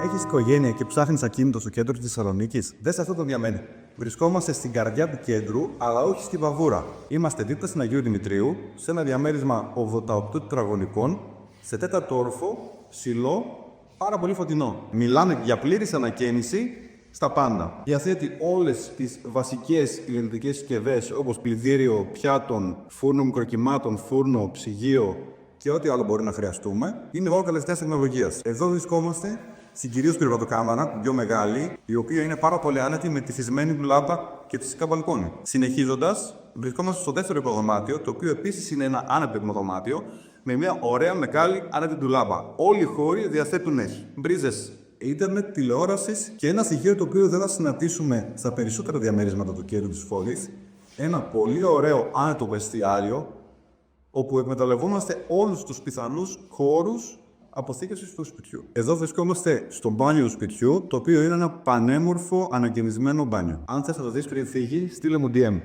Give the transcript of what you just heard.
Έχεις οικογένεια και ψάχνεις ακίνητο στο κέντρο της Θεσσαλονίκης? Δες αυτό το διαμένει. Βρισκόμαστε στην καρδιά του κέντρου, αλλά όχι στη Βαβούρα. Είμαστε δίπλα στην Αγίου Δημητρίου, σε ένα διαμέρισμα 88 τετραγωνικών, σε τέταρτο όροφο, ψηλό, πάρα πολύ φωτεινό. Μιλάμε για πλήρης ανακαίνιση στα πάντα. Διαθέτει όλες τις βασικές ηλεκτρικές συσκευές, όπως πλυντήριο πιάτων, φούρνο μικροκυμάτων, φούρνο, ψυγείο και ό,τι άλλο μπορεί να χρειαστούμε. Είναι όλο καλεσθέας τεχνολογίας. Εδώ βρισκόμαστε στην κυρίως πυροβατοκάμαρα, την πιο μεγάλη, η οποία είναι πάρα πολύ άνετη με τη θυσμένη ντουλάπα και φυσικά μπαλκόνι. Συνεχίζοντας, βρισκόμαστε στο δεύτερο υποδωμάτιο, το οποίο επίσης είναι ένα άνετο υποδωμάτιο, με μια ωραία μεγάλη άνετη ντουλάπα. Όλοι οι χώροι διαθέτουν μπρίζες ίντερνετ, τηλεόρασης και ένα στοιχείο το οποίο δεν θα συναντήσουμε στα περισσότερα διαμέρισματα του κέντρου της πόλης. Ένα πολύ ωραίο άνετο βεστιάριο, όπου εκμεταλλευόμαστε όλους τους πιθανούς χώρους αποθήκευσης του σπιτιού. Εδώ βρισκόμαστε στο μπάνιο του σπιτιού, το οποίο είναι ένα πανέμορφο ανακαινισμένο μπάνιο. Αν θες να το δεις πριν φύγει, στείλε μου DM.